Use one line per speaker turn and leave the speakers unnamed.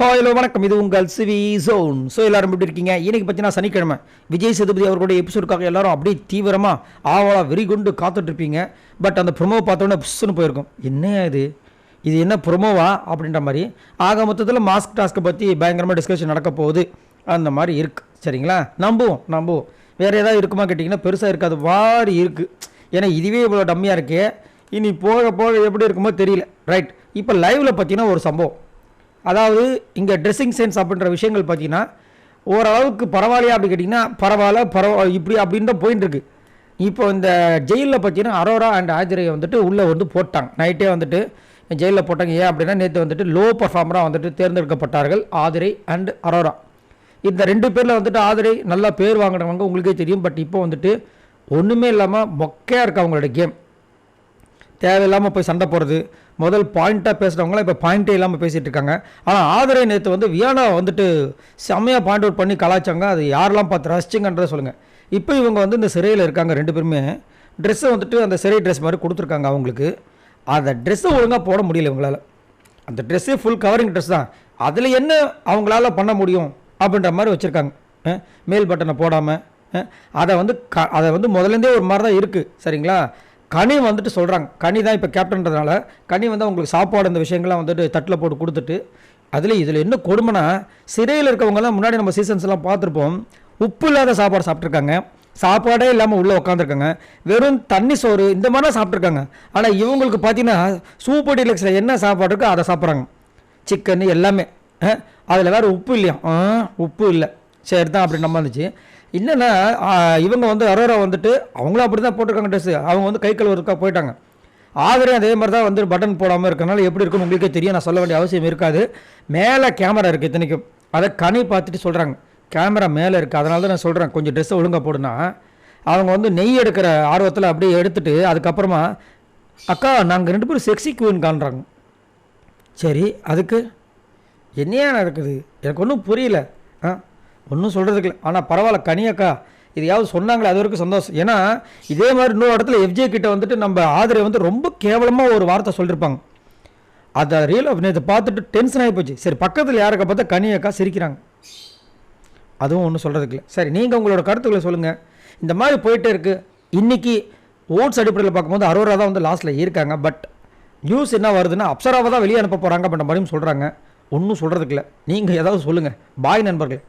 Hello வணக்கம், இது உங்கள் சிவி ஜோன். ஸோ எல்லாரும் எப்படி இருக்கீங்க? இன்னைக்கு பார்த்தீங்கன்னா சனிக்கிழமை விஜய் சேதுபதி அவர்களுடைய எபிசோடுக்காக எல்லாரும் அப்படியே தீவிரமாக ஆவலாக வெறிகொண்டு காத்துட்ருப்பீங்க. பட் அந்த ப்ரொமோ பார்த்தோன்னே புஷ்ஷுன்னு போயிருக்கும். என்ன இது என்ன ப்ரொமோவா அப்படின்ற மாதிரி. ஆக மொத்தத்தில் மாஸ்க் டாஸ்க்கை பற்றி பயங்கரமாக டிஸ்கஷன் நடக்க போகுது. அந்த மாதிரி இருக்குது. சரிங்களா? நம்புவோம். வேறு ஏதாவது இருக்குமா கேட்டிங்கன்னா பெருசாக இருக்காது, வாரி இருக்குது. ஏன்னா இதுவே இவ்வளோ டம்மியாக இருக்கே, இனி போக எப்படி இருக்குமோ தெரியல. ரைட், இப்போ லைவில் பார்த்தீங்கன்னா ஒரு சம்பவம். அதாவது இங்கே ட்ரெஸ்ஸிங் சென்ஸ் அப்படின்ற விஷயங்கள் பார்த்தீங்கன்னா ஓரளவுக்கு பரவாயில்லையா அப்படி கேட்டிங்கன்னா பரவாயில்ல இப்படி அப்படின்னு தான் போயின்னு இருக்கு. இப்போ இந்த ஜெயிலில் பார்த்தீங்கன்னா அரோரா அண்ட் ஆதிரையை வந்துட்டு உள்ளே வந்து போட்டாங்க. நைட்டே வந்துட்டு ஜெயிலில் போட்டாங்க. ஏன் அப்படின்னா நேற்று வந்துட்டு லோ பர்ஃபார்மராக வந்துட்டு தேர்ந்தெடுக்கப்பட்டார்கள் ஆதிரை அண்ட் அரோரா. இந்த ரெண்டு பேரில் வந்துட்டு ஆதிரை நல்லா பேர் வாங்கினவங்க உங்களுக்கே தெரியும். பட் இப்போ வந்துட்டு ஒன்றுமே இல்லாமல் மொக்கையாக இருக்குது அவங்களோட கேம். தேவையில்லாமல் போய் சண்டை போடுறது, முதல் பாயிண்ட்டாக பேசுகிறவங்களாம் இப்போ பாயிண்ட்டே இல்லாமல் பேசிகிட்டு இருக்காங்க. ஆனால் ஆதரை நேற்று வந்து வியானா வந்துட்டு செம்மையாக பாயிண்ட் அவுட் பண்ணி கலாச்சாங்க. அது யாரெல்லாம் பார்த்து ரசிச்சிங்கன்றதை சொல்லுங்கள். இப்போ இவங்க வந்து இந்த சிறையில் இருக்காங்க, ரெண்டு பேருமே ட்ரெஸ்ஸை வந்துட்டு அந்த சிறை ட்ரெஸ் மாதிரி கொடுத்துருக்காங்க அவங்களுக்கு. அந்த ட்ரெஸ்ஸை ஒழுங்காக போட முடியல இவங்களால். அந்த ட்ரெஸ்ஸே ஃபுல் கவரிங் ட்ரெஸ் தான், அதில் என்ன அவங்களால பண்ண முடியும் அப்படின்ற மாதிரி வச்சுருக்காங்க. மேல் பட்டனை போடாமல் அதை வந்து முதலேருந்தே ஒரு மாதிரி தான் இருக்குது. சரிங்களா? கனி வந்துட்டு சொல்கிறாங்க, கனி தான் இப்போ கேப்டன்றதுனால கனி வந்து அவங்களுக்கு சாப்பாடு அந்த விஷயங்கள்லாம் வந்துட்டு தட்டில் போட்டு கொடுத்துட்டு, இதில் என்ன கொடுமைனா சிறையில் இருக்கவங்கலாம் முன்னாடி நம்ம சீசன்ஸ்லாம் பார்த்துருப்போம், உப்பு இல்லாத சாப்பாடு சாப்பிட்ருக்காங்க, சாப்பாடே இல்லாமல் உள்ளே உட்காந்துருக்காங்க, வெறும் தண்ணி சோறு இந்த மாதிரிலாம் சாப்பிட்ருக்காங்க. ஆனால் இவங்களுக்கு பார்த்தீங்கன்னா சூப்பர் டீலக்ஸில் என்ன சாப்பாடு இருக்கோ அதை சாப்பிட்றாங்க, சிக்கன் எல்லாமே. அதில் வேறு உப்பு இல்லையா? உப்பு இல்லை, சரி தான் அப்படி நம்ம இருந்துச்சு. என்னென்னா இவங்க வந்து அரோரா வந்துட்டு அவங்களும் அப்படி தான் போட்டிருக்காங்க ட்ரெஸ்ஸு. அவங்க வந்து கை கழுவுறதுக்காக போயிட்டாங்க. ஆதரே அதே மாதிரி தான் வந்து பட்டன் போடாமல் இருக்கனால எப்படி இருக்குன்னு உங்களுக்கே தெரியும், நான் சொல்ல வேண்டிய அவசியம் இருக்காது. மேலே கேமரா இருக்குது இத்தனைக்கும், அதை கனி பார்த்துட்டு சொல்கிறாங்க கேமரா மேலே இருக்குது, அதனால தான் நான் சொல்கிறேன் கொஞ்சம் ட்ரெஸ்ஸை ஒழுங்காக போடுனா. அவங்க வந்து நெய் எடுக்கிற ஆர்வத்தில் அப்படியே எடுத்துகிட்டு அதுக்கப்புறமா அக்கா நாங்கள் ரெண்டு பேரும் செக்ஸி குயின் காண்றாங்க. சரி, அதுக்கு என்னையா நடக்குது எனக்கு ஒன்றும் புரியல. ஒன்றும் சொல்கிறதுக்கு இல்லை. ஆனால் பரவாயில்ல கனியக்கா இதையாவது சொன்னாங்களே, அது வரைக்கும் சந்தோஷம். ஏன்னா இதே மாதிரி இன்னொரு இடத்துல எஃப்ஜே கிட்ட வந்துட்டு நம்ம ஆதரை வந்து ரொம்ப கேவலமாக ஒரு வார்த்தை சொல்லியிருப்பாங்க. அதை ரியல் நேற்று பார்த்துட்டு டென்ஷன் ஆகி போச்சு. சரி, பக்கத்தில் யாருக்கா பார்த்தா கனியக்கா சிரிக்கிறாங்க, அதுவும் ஒன்றும் சொல்கிறதுக்கு இல்லை. சரி, நீங்கள் உங்களோட கருத்துக்களை சொல்லுங்கள். இந்த மாதிரி போயிட்டே இருக்குது. இன்றைக்கி ஓட்ஸ் அடிப்படையில் பார்க்கும்போது அரோரா தான் வந்து லாஸ்ட்டில் இருக்காங்க. பட் நியூஸ் என்ன வருதுன்னா அப்சராவை தான் வெளியே அனுப்ப போகிறாங்க அப்படின்ற மாதிரியும் சொல்கிறாங்க. ஒன்றும் சொல்கிறதுக்கு இல்லை. நீங்கள் ஏதாவது சொல்லுங்கள். பாய் நண்பர்களே.